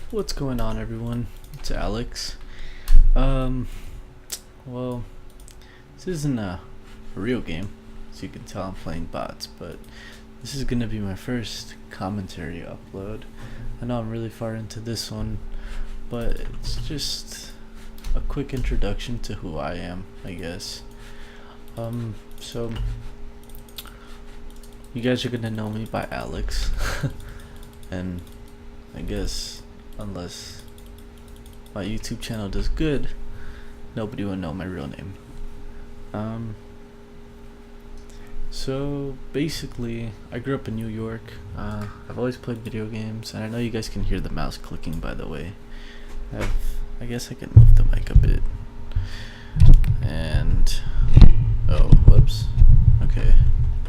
What's going on, everyone? It's Alex. Um, well, this isn't a real game, so you can tell I'm playing bots, but this is gonna be my first commentary upload. I know I'm really far into this one, but it's just a quick introduction to who I am, I guess. So you guys are gonna know me by Alex, and I guess unless my YouTube channel does good, nobody will know my real name. So basically, I grew up in New York. I've always played video games, and I know you guys can hear the mouse clicking, by the way. I guess I can move the mic a bit. And oh, whoops. Okay,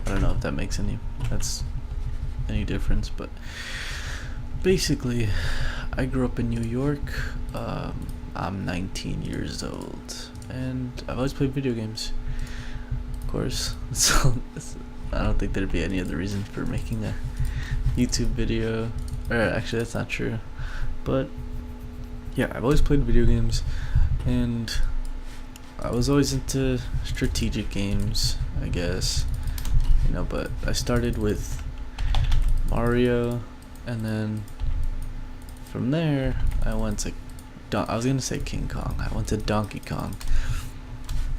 I don't know if that makes any difference, but basically, I grew up in New York. I'm 19 years old, and I've always played video games. Of course, so I don't think there'd be any other reason for making a YouTube video. Or actually, that's not true. But yeah, I've always played video games, and I was always into strategic games, I guess. But I started with Mario, and then from there I went to I was gonna say King Kong. I went to Donkey Kong,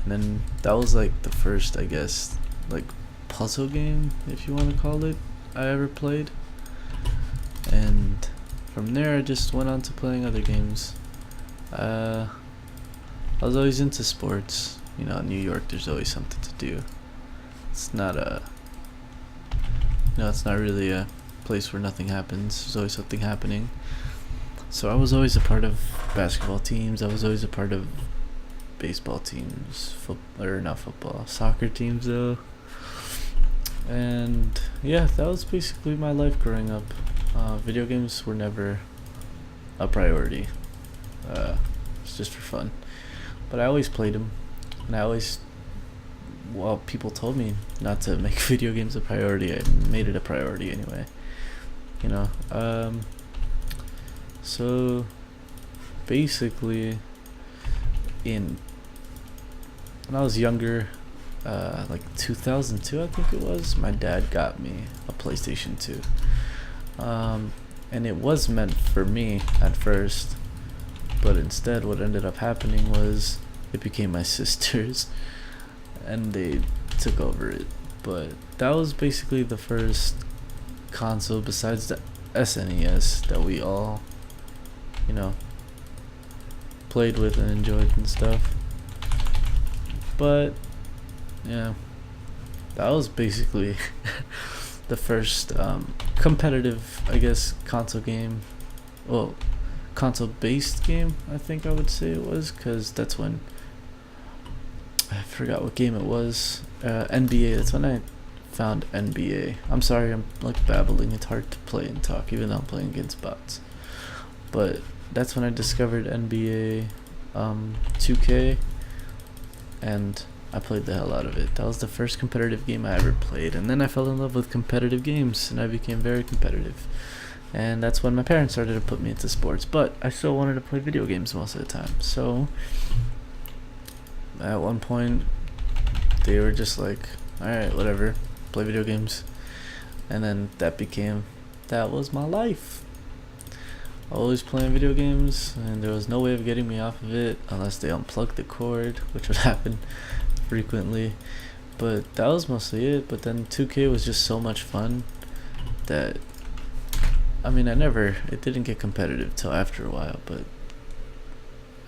and then that was like the first, I guess, like puzzle game, if you want to call it, I ever played. And from there I just went on to playing other games. I was always into sports. In New York there's always something to do. It's not it's not really a place where nothing happens. There's always something happening. So I was always a part of basketball teams. I was always a part of baseball teams, soccer teams though. And yeah, that was basically my life growing up. Video games were never a priority. It's just for fun. But I always played them, and people told me not to make video games a priority. I made it a priority anyway. So basically, when I was younger, like 2002 I think it was, my dad got me a PlayStation 2. And it was meant for me at first, but instead what ended up happening was it became my sister's, and they took over it. But that was basically the first console besides the SNES that we all played with and enjoyed and stuff. But yeah, that was basically the first competitive, I guess, console game. Well, console based game, I think I would say it was, because that's when I forgot what game it was. NBA, that's when I found NBA. I'm sorry, I'm like babbling. It's hard to play and talk even though I'm playing against bots. But that's when I discovered NBA 2K, and I played the hell out of it. That was the first competitive game I ever played, and then I fell in love with competitive games, and I became very competitive. And that's when my parents started to put me into sports, but I still wanted to play video games most of the time. So at one point they were just like, alright, whatever, play video games. And then that was my life. Always playing video games, and there was no way of getting me off of it unless they unplugged the cord, which would happen frequently. But that was mostly it. But then 2K was just so much fun that it didn't get competitive till after a while. But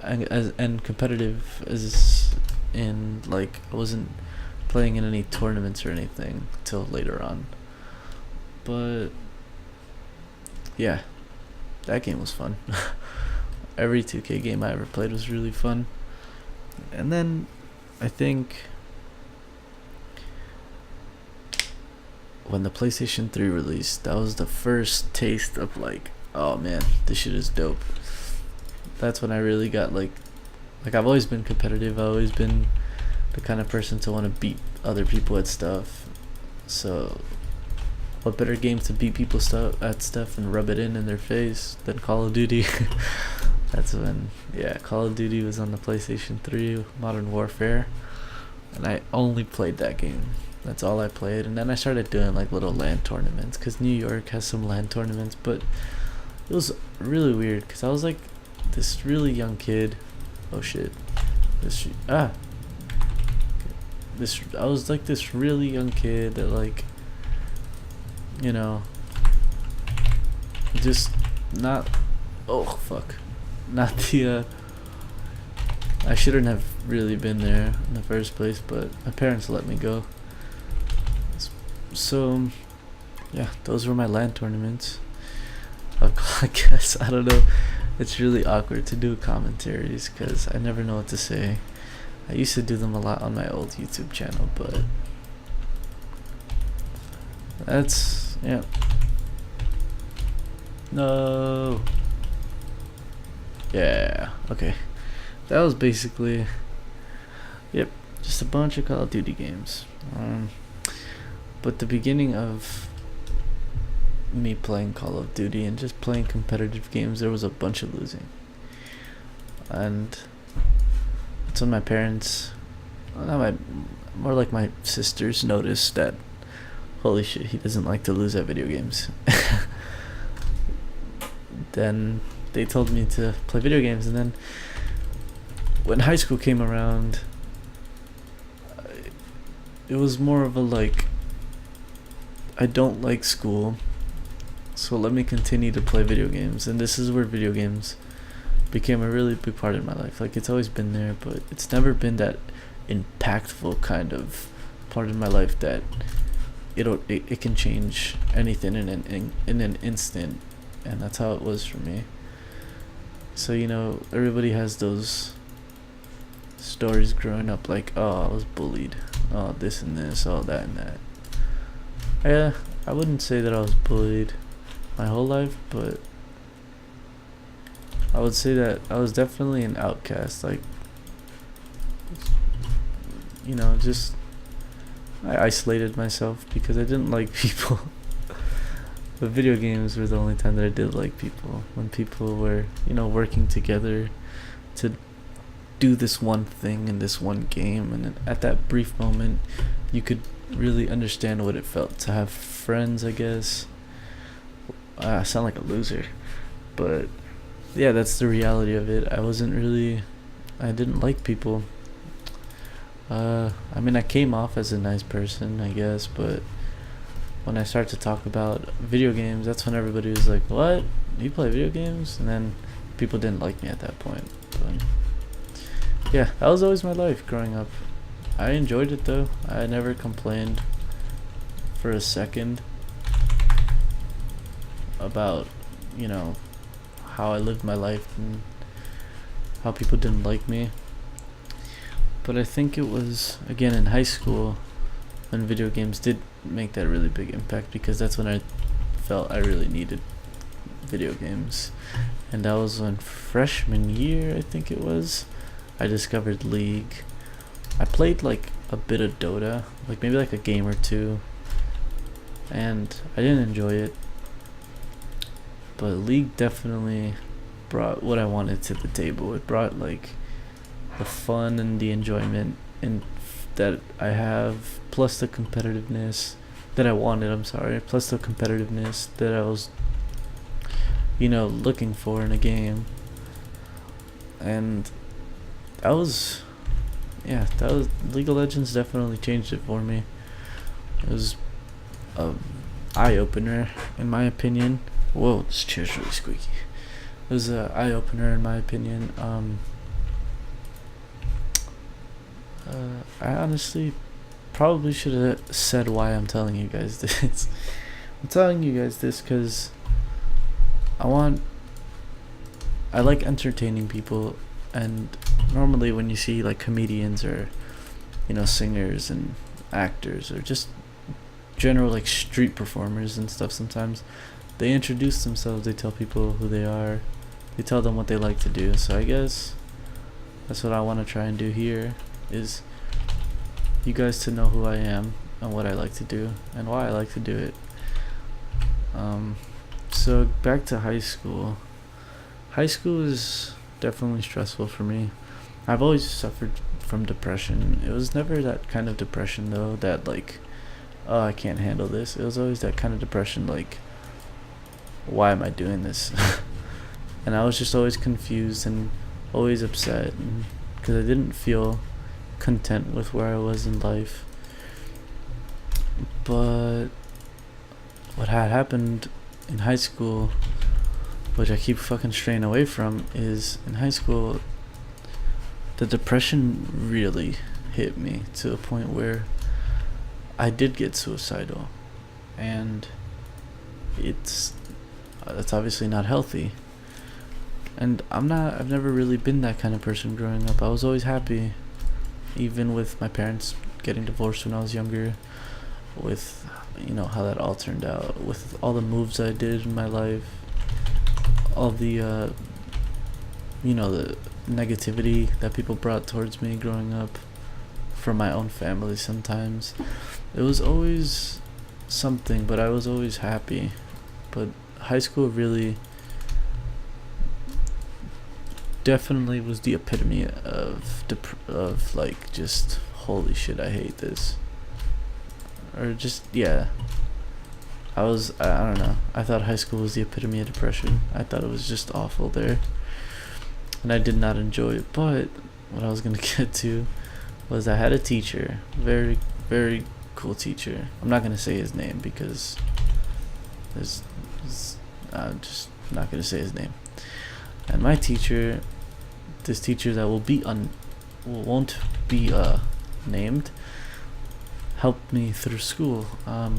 and competitive is in, like, I wasn't playing in any tournaments or anything till later on. But yeah, that game was fun. Every 2K game I ever played was really fun. And then I think when the PlayStation 3 released, that was the first taste of like, oh man, this shit is dope. That's when I really got like I've always been competitive. I've always been the kind of person to want to beat other people at stuff. So what better game to beat people at stuff and rub it in their face than Call of Duty? That's when, yeah, Call of Duty was on the PlayStation 3, Modern Warfare, and I only played that game. That's all I played. And then I started doing like little LAN tournaments, because New York has some LAN tournaments, but it was really weird because I was like this really young kid. Oh shit. I was like this really young kid that, like, you know, just not, oh fuck, not the I shouldn't have really been there in the first place, but my parents let me go. So yeah, those were my LAN tournaments. I guess, I don't know, it's really awkward to do commentaries because I never know what to say. I used to do them a lot on my old YouTube channel, but that's, yeah. No. Yeah, okay. That was basically, yep, just a bunch of Call of Duty games. But the beginning of me playing Call of Duty and just playing competitive games, there was a bunch of losing. And that's when my parents, more like my sisters, noticed that, holy shit, he doesn't like to lose at video games. Then they told me to play video games, and then when high school came around, it was more of a like, I don't like school, so let me continue to play video games. And this is where video games became a really big part of my life. Like, it's always been there, but it's never been that impactful kind of part of my life that it can change anything in an instant. And that's how it was for me. So, you know, everybody has those stories growing up, like, oh, I was bullied, oh, this and this, oh, that and that. Yeah, I wouldn't say that I was bullied my whole life, but I would say that I was definitely an outcast. Like, you know, just I isolated myself because I didn't like people. But video games were the only time that I did like people, when people were, you know, working together to do this one thing in this one game. And at that brief moment, you could really understand what it felt to have friends, I guess. I sound like a loser, but yeah, that's the reality of it. I didn't like people. I mean, I came off as a nice person, I guess, but when I start to talk about video games, that's when everybody was like, what? You play video games? And then people didn't like me at that point. But yeah, that was always my life growing up. I enjoyed it though. I never complained for a second about, you know, how I lived my life and how people didn't like me. But I think it was, again, in high school when video games did make that really big impact, because that's when I felt I really needed video games. And that was when freshman year, I think it was, I discovered League. I played like a bit of Dota, like maybe like a game or two, and I didn't enjoy it. But League definitely brought what I wanted to the table. It brought like the fun and the enjoyment and that I have, plus the competitiveness that I wanted, plus the competitiveness that I was, you know, looking for in a game. And that was League of Legends definitely changed it for me. It was a eye-opener in my opinion. Whoa, this chair's really squeaky. It was a eye-opener in my opinion. I honestly probably should have said why I'm telling you guys this. I'm telling you guys this because I like entertaining people, and normally when you see like comedians or, you know, singers and actors or just general like street performers and stuff, sometimes they introduce themselves, they tell people who they are, they tell them what they like to do. So I guess that's what I want to try and do here, is you guys to know who I am and what I like to do and why I like to do it. Um, so back to high school. High school is definitely stressful for me. I've always suffered from depression. It was never that kind of depression though that like, oh, I can't handle this. It was always that kind of depression like, why am I doing this? And I was just always confused and always upset because I didn't feel content with where I was in life. But what had happened in high school, which I keep fucking straying away from, is in high school the depression really hit me to a point where I did get suicidal, and it's that's obviously not healthy. And I've never really been that kind of person growing up. I was always happy, even with my parents getting divorced when I was younger, with how that all turned out, with all the moves I did in my life, all the the negativity that people brought towards me growing up from my own family sometimes. It was always something, but I was always happy. But high school really definitely was the epitome of like just holy shit, I hate this. Or just yeah. I don't know. I thought high school was the epitome of depression. I thought it was just awful there. And I did not enjoy it. But what I was going to get to was I had a teacher, very, very cool teacher. I'm not going to say his name because I'm just not going to say his name. And my teacher, this teacher that won't be named, helped me through school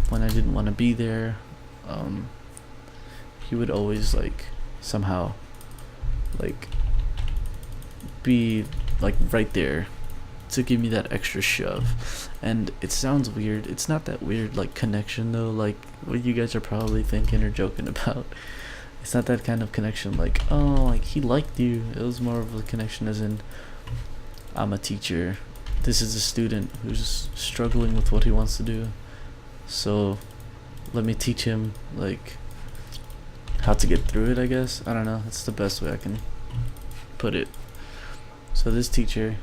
when I didn't want to be there. He would always like somehow like be like right there to give me that extra shove. And it sounds weird. It's not that weird like connection though, like what you guys are probably thinking or joking about. It's not that kind of connection like, oh, like he liked you. It was more of a connection as in, I'm a teacher, this is a student who's struggling with what he wants to do, so let me teach him like how to get through it, I guess. I don't know, that's the best way I can put it. So this teacher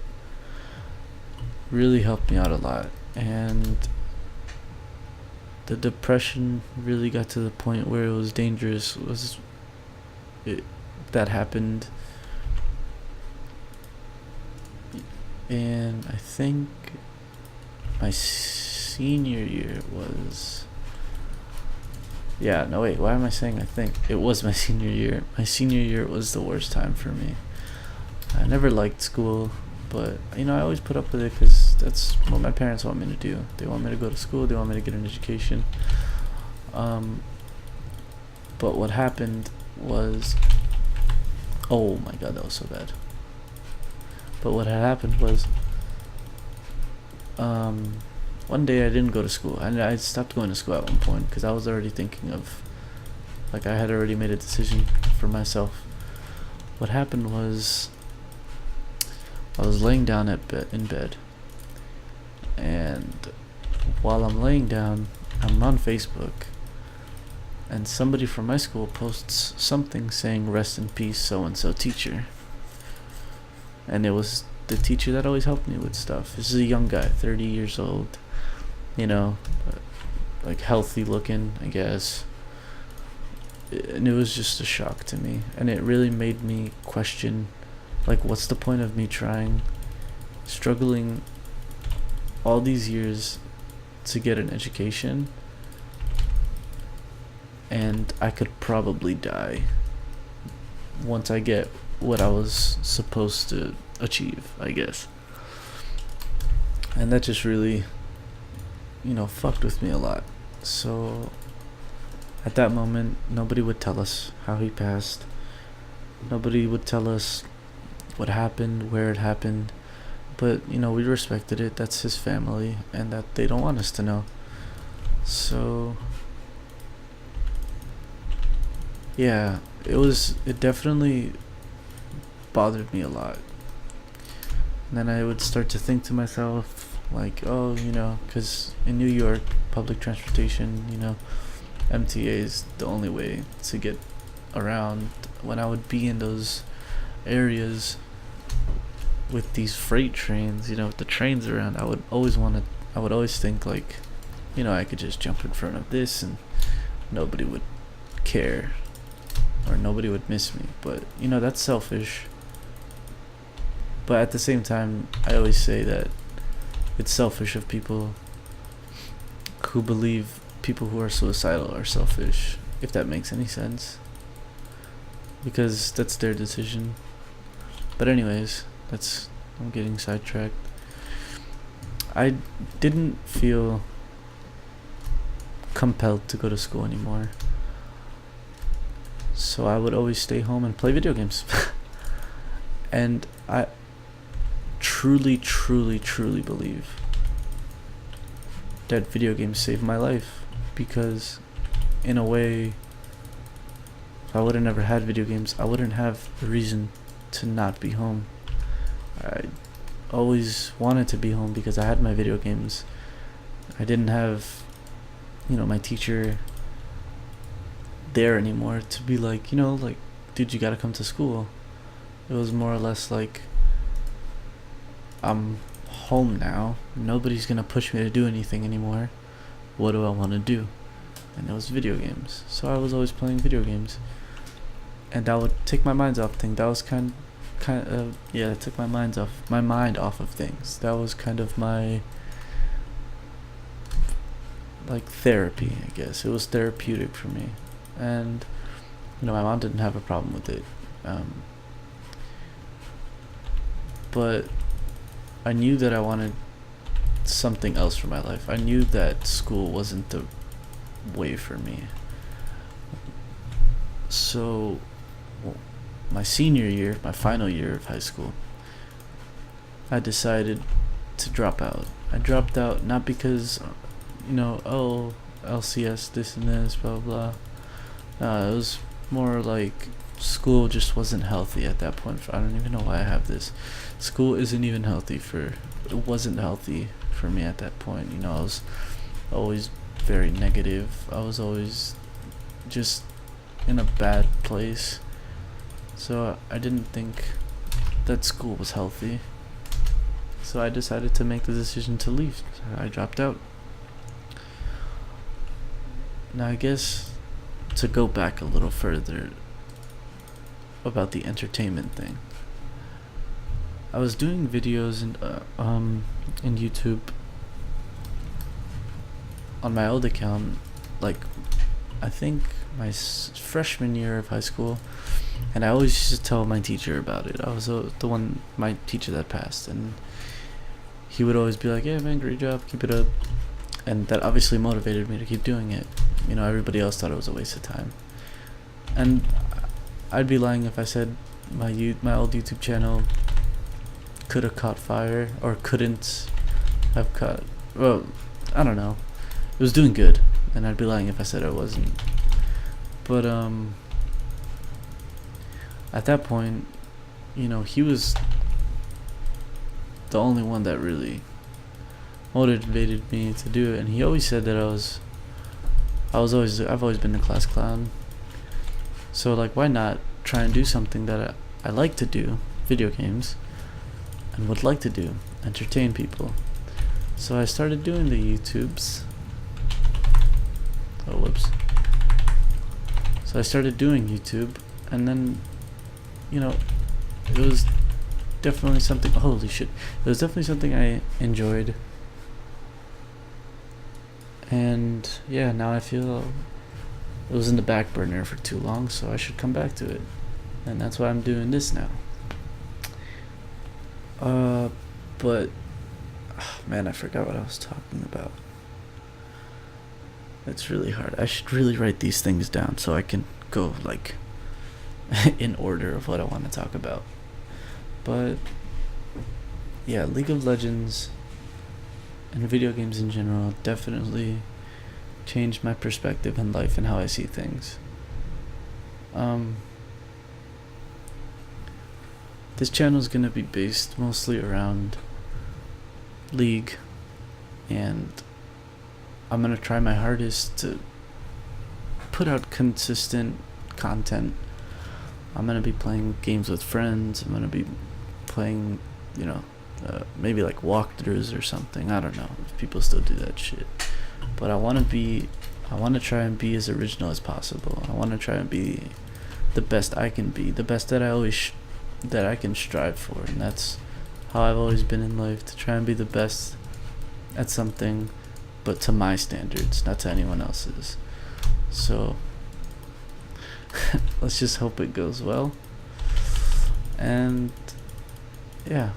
really helped me out a lot, and the depression really got to the point where it was dangerous. That happened in, I think, my senior year. Why am I saying I think? It was my senior year. My senior year was the worst time for me. I never liked school, but I always put up with it because that's what my parents want me to do. They want me to go to school, they want me to get an education. But what happened was, oh my god, that was so bad. But what had happened was, one day I didn't go to school, and I stopped going to school at one point because I was already thinking of, like, I had already made a decision for myself. What happened was, I was laying down in bed, and while I'm laying down, I'm on Facebook, and somebody from my school posts something saying rest in peace so and so teacher. And it was the teacher that always helped me with stuff. This is a young guy, 30 years old, like healthy looking, I guess. And it was just a shock to me, and it really made me question, like, what's the point of me struggling all these years to get an education, and I could probably die once I get what I was supposed to achieve, I guess. And that just really, fucked with me a lot. So at that moment, nobody would tell us how he passed. Nobody would tell us what happened, where it happened. But, we respected it. That's his family, and that they don't want us to know. So yeah, it definitely bothered me a lot. And then I would start to think to myself, like, oh, because in New York, public transportation, MTA is the only way to get around. When I would be in those areas with these freight trains, with the trains around, I would always think like, I could just jump in front of this and nobody would care or nobody would miss me. But that's selfish. But at the same time, I always say that it's selfish of people who believe people who are suicidal are selfish, if that makes any sense, because that's their decision. But anyways, I'm getting sidetracked. I didn't feel compelled to go to school anymore, so I would always stay home and play video games. And I truly believe that video games saved my life, because in a way, if I would have never had video games, I wouldn't have a reason to not be home. I always wanted to be home because I had my video games. I didn't have my teacher there anymore to be like, dude, you gotta come to school. It was more or less like, I'm home now, nobody's gonna push me to do anything anymore. What do I want to do? And it was video games, so I was always playing video games, and that would take my mind off things. That was it took my mind off of things. That was kind of my therapy, I guess. It was therapeutic for me, and my mom didn't have a problem with it, but I knew that I wanted something else for my life. I knew that school wasn't the way for me. So, my senior year, my final year of high school, I decided to drop out. I dropped out not because, LCS, this and this, blah, blah. It was more like school just wasn't healthy at that point. I don't even know why I have this. School it wasn't healthy for me at that point. I was always very negative. I was always just in a bad place. So I didn't think that school was healthy. So I decided to make the decision to leave. I dropped out. Now I guess to go back a little further about the entertainment thing. I was doing videos in YouTube on my old account, I think my freshman year of high school, and I always used to tell my teacher about it. I was my teacher that passed, and he would always be like, "Yeah, man, great job, keep it up," and that obviously motivated me to keep doing it. Everybody else thought it was a waste of time, and I'd be lying if I said my old YouTube channel could have caught fire or couldn't have caught. Well, I don't know. It was doing good, and I'd be lying if I said it wasn't. But at that point, he was the only one that really motivated me to do it, and he always said that I've always been the class clown. So why not try and do something that I like to do, video games, and would like to do, entertain people. So I started doing the YouTubes. Oh, whoops. So I started doing YouTube, and then, it was definitely something, holy shit, it was definitely something I enjoyed. And yeah, now I feel it was in the back burner for too long, so I should come back to it. And that's why I'm doing this now. But man, I forgot what I was talking about. It's really hard. I should really write these things down so I can go in order of what I want to talk about. But yeah, League of Legends and video games in general definitely changed my perspective in life and how I see things. This channel is going to be based mostly around League, and I'm going to try my hardest to put out consistent content. I'm gonna be playing games with friends. I'm gonna be playing, you know, maybe like walkthroughs or something. I don't know if people still do that shit. But I want to try and be as original as possible. I want to try and be the best I can be, the best that that I can strive for, and that's how I've always been in life, to try and be the best at something, but to my standards, not to anyone else's. So let's just hope it goes well. And yeah,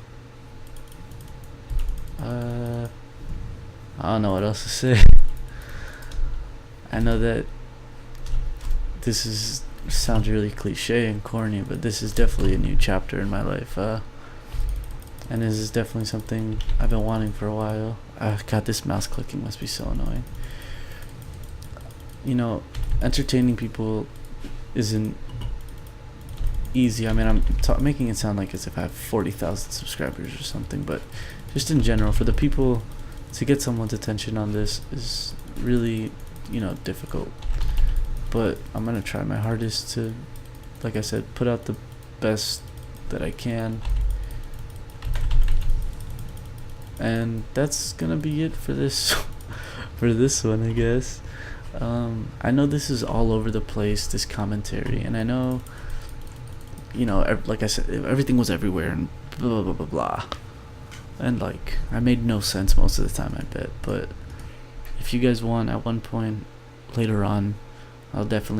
I don't know what else to say. I know that this sounds really cliche and corny, but this is definitely a new chapter in my life, and this is definitely something I've been wanting for a while. God, this mouse clicking must be so annoying. You know, entertaining people isn't easy. I mean, I'm making it sound like as if I have 40,000 subscribers or something, but just in general, for the people to get someone's attention on this is really, difficult. But I'm gonna try my hardest to, like I said, put out the best that I can. And that's gonna be it for this for this one, I guess. I know this is all over the place, this commentary, and I know, like I said, everything was everywhere and blah blah blah blah, and like I made no sense most of the time, I bet. But if you guys want, at one point later on, I'll definitely